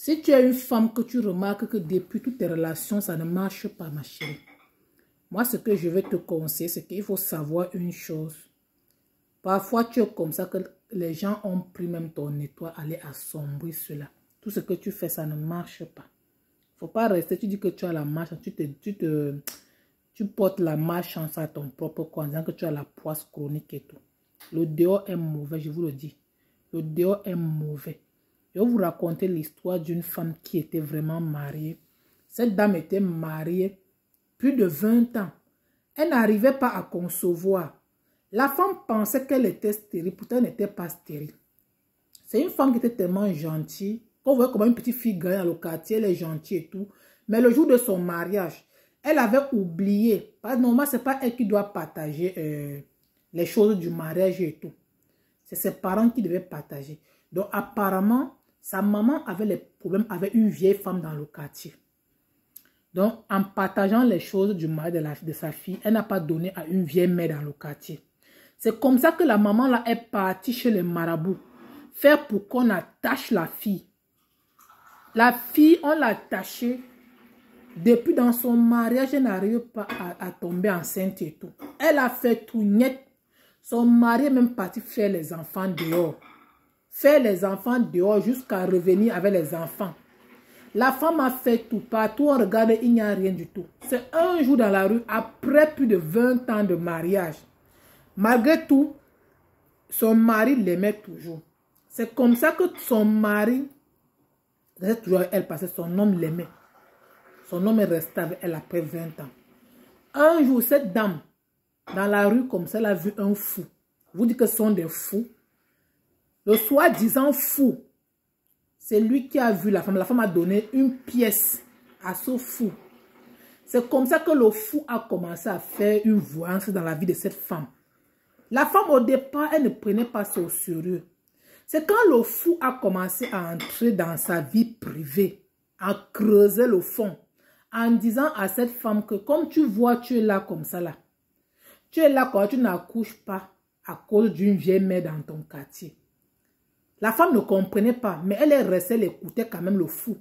Si tu es une femme que tu remarques que depuis toutes tes relations, ça ne marche pas, ma chérie. Moi, ce que je vais te conseiller, c'est qu'il faut savoir une chose. Parfois, tu es comme ça que les gens ont pris même ton étoile, aller assombrir cela. Tout ce que tu fais, ça ne marche pas. Il ne faut pas rester, tu dis que tu as la marche, tu portes la malchance à ton propre corps en disant que tu as la poisse chronique et tout. Le dehors est mauvais, je vous le dis. Le dehors est mauvais. Je vais vous raconter l'histoire d'une femme qui était vraiment mariée. Cette dame était mariée plus de 20 ans. Elle n'arrivait pas à concevoir. La femme pensait qu'elle était stérile, pourtant elle n'était pas stérile. C'est une femme qui était tellement gentille. On voit comment une petite fille gagne dans le quartier, elle est gentille et tout. Mais le jour de son mariage, elle avait oublié. Normalement, ce n'est pas elle qui doit partager les choses du mariage et tout. C'est ses parents qui devaient partager. Donc apparemment, sa maman avait les problèmes avec une vieille femme dans le quartier. Donc en partageant les choses du mariage de sa fille, elle n'a pas donné à une vieille mère dans le quartier. C'est comme ça que la maman là est partie chez les marabouts. Faire pour qu'on attache la fille. La fille, on l'a attachée. Depuis dans son mariage, elle n'arrive pas à tomber enceinte et tout. Elle a fait tout net. Son mari est même parti faire les enfants dehors. Faire les enfants dehors jusqu'à revenir avec les enfants. La femme a fait tout. Partout on regarde, il n'y a rien du tout. C'est un jour dans la rue, après plus de 20 ans de mariage. Malgré tout, son mari l'aimait toujours. C'est comme ça que son mari, c'est toujours elle parce que son homme l'aimait. Son homme est resté avec elle après 20 ans. Un jour, cette dame, dans la rue comme ça, elle a vu un fou. Vous dites que ce sont des fous. Le soi-disant fou, c'est lui qui a vu la femme. La femme a donné une pièce à ce fou. C'est comme ça que le fou a commencé à faire une voyance dans la vie de cette femme. La femme, au départ, elle ne prenait pas ça au sérieux. C'est quand le fou a commencé à entrer dans sa vie privée, à creuser le fond, en disant à cette femme que comme tu vois, tu es là comme ça là. Tu es là quand tu n'accouches pas à cause d'une vieille mère dans ton quartier. La femme ne comprenait pas, mais elle est restée, elle écoutait quand même le fou.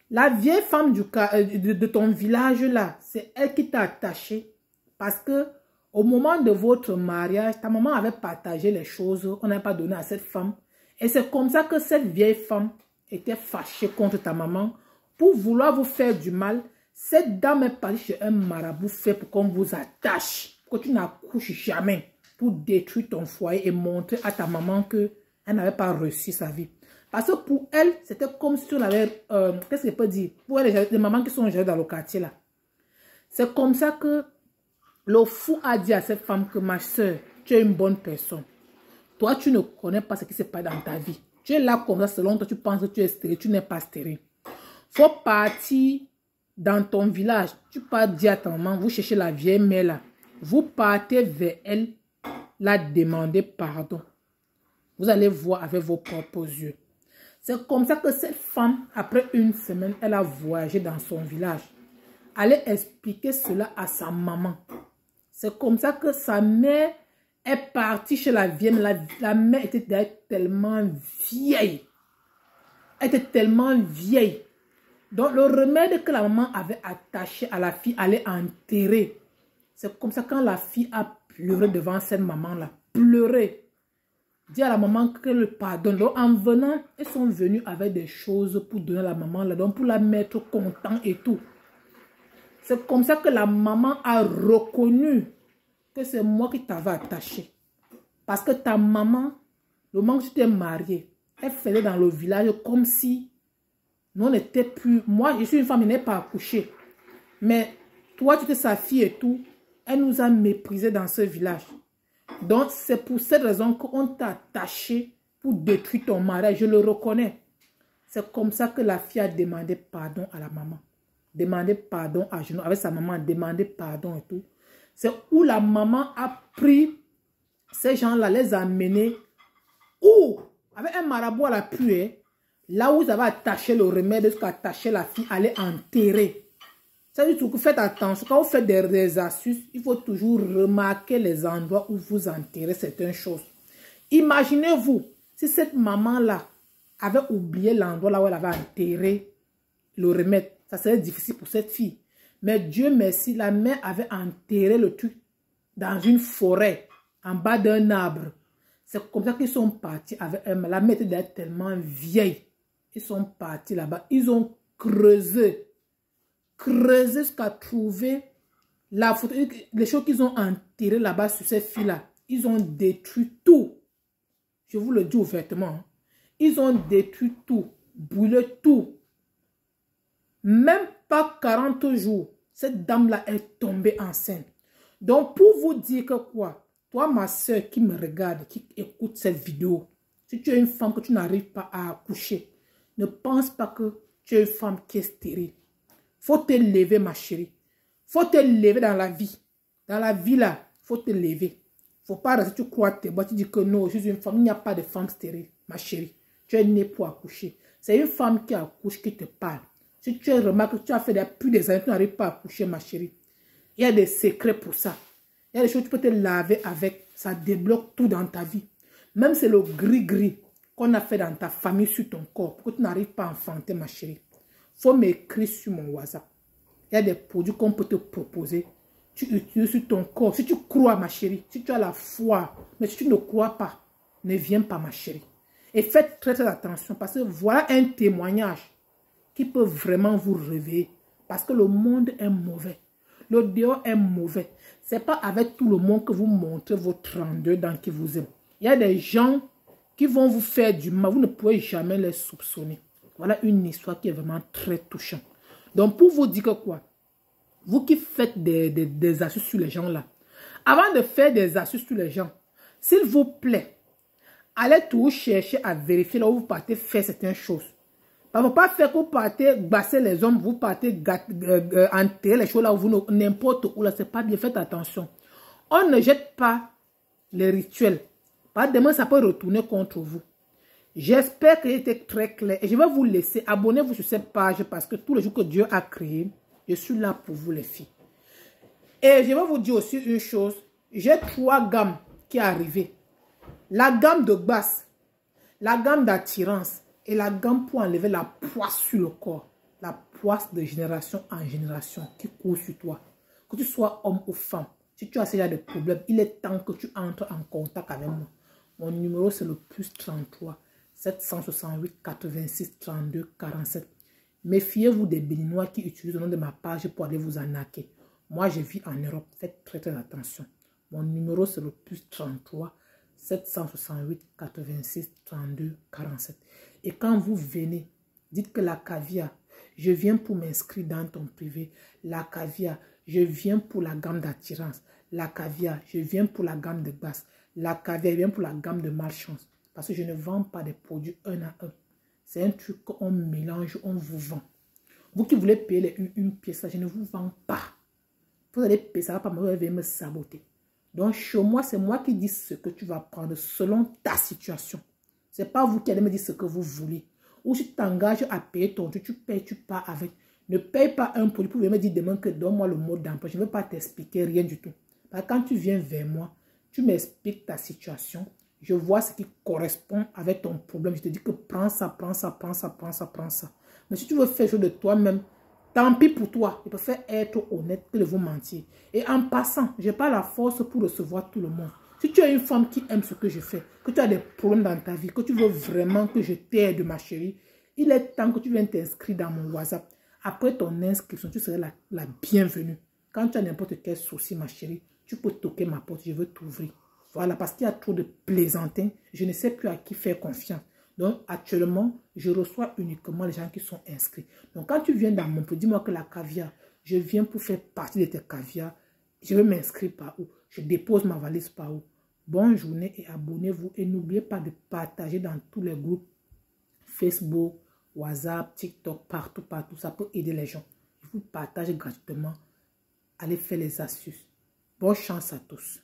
La vieille femme de ton village là, c'est elle qui t'a attaché. Parce que au moment de votre mariage, ta maman avait partagé les choses, on n'a pas donné à cette femme. Et c'est comme ça que cette vieille femme était fâchée contre ta maman pour vouloir vous faire du mal. Cette dame est partie chez un marabout fait pour qu'on vous attache, pour que tu n'accouches jamais, pour détruire ton foyer et montrer à ta maman qu'elle n'avait pas réussi sa vie. Parce que pour elle, c'était comme si on avait... qu'est-ce qu'elle peut dire? Pour elle, les mamans qui sont gérées dans le quartier là. C'est comme ça que le fou a dit à cette femme que ma soeur, tu es une bonne personne. Toi, tu ne connais pas ce qui se passe dans ta vie. Tu es là comme ça, selon toi, tu penses que tu es stérile, tu n'es pas stérile. Faut partir dans ton village. Tu pars dire à ta maman, vous cherchez la vieille mère là. Vous partez vers elle, la demander pardon. Vous allez voir avec vos propres yeux. C'est comme ça que cette femme, après une semaine, elle a voyagé dans son village. Allait expliquer cela à sa maman. C'est comme ça que sa mère est partie chez la vieille. La mère était tellement vieille. Elle était tellement vieille. Donc le remède que la maman avait attaché à la fille allait enterrer. C'est comme ça quand la fille a pleuré devant cette maman-là. Pleurer. Dit à la maman que le pardonne. Donc en venant, elles sont venues avec des choses pour donner à la maman-là. Donc pour la mettre content et tout. C'est comme ça que la maman a reconnu que c'est moi qui t'avais attaché. Parce que ta maman, le moment où tu t'es mariée, elle faisait dans le village comme si nous n'étions plus... Moi, je suis une femme, elle n'est pas accouchée. Mais toi, tu étais sa fille et tout. Elle nous a méprisés dans ce village. Donc, c'est pour cette raison qu'on t'a attaché pour détruire ton mariage. Je le reconnais. C'est comme ça que la fille a demandé pardon à la maman. Demander pardon à genoux avec sa maman, demander pardon et tout. C'est où la maman a pris ces gens-là, les a amenés où, avec un marabout à la pluie, là où ils avaient attaché le remède, jusqu'à attacher la fille, aller enterrer. Ça veut dire que faites attention, quand vous faites des astuces, il faut toujours remarquer les endroits où vous enterrez certaines choses. Imaginez-vous, si cette maman-là avait oublié l'endroit là où elle avait enterré le remède. Ça serait difficile pour cette fille. Mais Dieu merci, la mère avait enterré le truc dans une forêt, en bas d'un arbre. C'est comme ça qu'ils sont partis avec elle. La mère était tellement vieille. Ils sont partis là-bas. Ils ont creusé jusqu'à trouver la photo. Les choses qu'ils ont enterrées là-bas sur cette fille-là. Ils ont détruit tout. Je vous le dis ouvertement. Ils ont détruit tout, brûlé tout. Même pas 40 jours, cette dame-là est tombée enceinte. Donc, pour vous dire que quoi, toi, ma soeur qui me regarde, qui écoute cette vidéo, si tu es une femme que tu n'arrives pas à accoucher, ne pense pas que tu es une femme qui est stérile. Faut te lever, ma chérie. Faut te lever dans la vie. Dans la vie, là, faut te lever. Faut pas rester, tu crois tes boîtes, tu dis que non, je suis une femme. Il n'y a pas de femme stérile, ma chérie. Tu es née pour accoucher. C'est une femme qui accouche qui te parle. Si tu remarques que tu as fait depuis des années, tu n'arrives pas à accoucher, ma chérie. Il y a des secrets pour ça. Il y a des choses que tu peux te laver avec. Ça débloque tout dans ta vie. Même c'est le gris-gris qu'on a fait dans ta famille sur ton corps. Pour que tu n'arrives pas à enfanter, ma chérie. Il faut m'écrire sur mon WhatsApp. Il y a des produits qu'on peut te proposer. Tu utilises sur ton corps. Si tu crois, ma chérie, si tu as la foi, mais si tu ne crois pas, ne viens pas, ma chérie. Et faites très très attention parce que voilà un témoignage qui peut vraiment vous réveiller. Parce que le monde est mauvais. Le dehors est mauvais. Ce n'est pas avec tout le monde que vous montrez vos 32 dents qui vous aiment. Il y a des gens qui vont vous faire du mal. Vous ne pouvez jamais les soupçonner. Voilà une histoire qui est vraiment très touchante. Donc, pour vous dire que quoi, vous qui faites des astuces sur les gens là, avant de faire des astuces sur les gens, s'il vous plaît, allez toujours chercher à vérifier là où vous partez faire certaines choses. Il ne faut pas faire que vous partez basser les hommes, vous partez enterrer les choses là où vous n'importe où là, c'est pas bien, faites attention. On ne jette pas les rituels. Pas demain, ça peut retourner contre vous. J'espère qu'il était très clair. Et je vais vous laisser. Abonnez-vous sur cette page parce que tous les jours que Dieu a créé, je suis là pour vous les filles. Et je vais vous dire aussi une chose. J'ai 3 gammes qui sont arrivées. La gamme de basse, la gamme d'attirance et la gamme pour enlever la poisse sur le corps. La poisse de génération en génération qui court sur toi. Que tu sois homme ou femme. Si tu as ce genre de problème, il est temps que tu entres en contact avec moi. Mon numéro c'est le +33 768 86 32 47. Méfiez-vous des Béninois qui utilisent le nom de ma page pour aller vous arnaquer. Moi, je vis en Europe. Faites très très attention. Mon numéro c'est le +33 768 86 32 47. Et quand vous venez, dites que la caviar, je viens pour m'inscrire dans ton privé. La caviar, je viens pour la gamme d'attirance. La caviar, je viens pour la gamme de basse. La caviar, je viens pour la gamme de malchance. Parce que je ne vends pas des produits un à un. C'est un truc qu'on mélange, on vous vend. Vous qui voulez payer une pièce, je ne vous vends pas. Vous allez payer, ça va pas, vous allez me saboter. Donc, chez moi, c'est moi qui dis ce que tu vas prendre selon ta situation. Ce n'est pas vous qui allez me dire ce que vous voulez. Ou si tu t'engages à payer ton truc, tu payes, tu pars avec. Ne paye pas un produit pour me dire demain que donne-moi le mode d'emploi. Je ne veux pas t'expliquer rien du tout. Parce que quand tu viens vers moi, tu m'expliques ta situation. Je vois ce qui correspond avec ton problème. Je te dis que prends ça, prends ça, prends ça, prends ça, prends ça. Mais si tu veux faire chose de toi-même, tant pis pour toi. Je préfère être honnête que de vous mentir. Et en passant, je n'ai pas la force pour recevoir tout le monde. Si tu es une femme qui aime ce que je fais, que tu as des problèmes dans ta vie, que tu veux vraiment que je t'aide, ma chérie, il est temps que tu viennes t'inscrire dans mon WhatsApp. Après ton inscription, tu seras la bienvenue. Quand tu as n'importe quel souci, ma chérie, tu peux toquer ma porte, je veux t'ouvrir. Voilà, parce qu'il y a trop de plaisantins. Je ne sais plus à qui faire confiance. Donc, actuellement, je reçois uniquement les gens qui sont inscrits. Donc, quand tu viens dans mon produit, dis-moi que la caviar, je viens pour faire partie de tes caviars. Je vais m'inscrire par où? Je dépose ma valise par où? Bonne journée et abonnez-vous. Et n'oubliez pas de partager dans tous les groupes. Facebook, WhatsApp, TikTok, partout, partout. Ça peut aider les gens. Je vous partage gratuitement. Allez faire les astuces. Bonne chance à tous.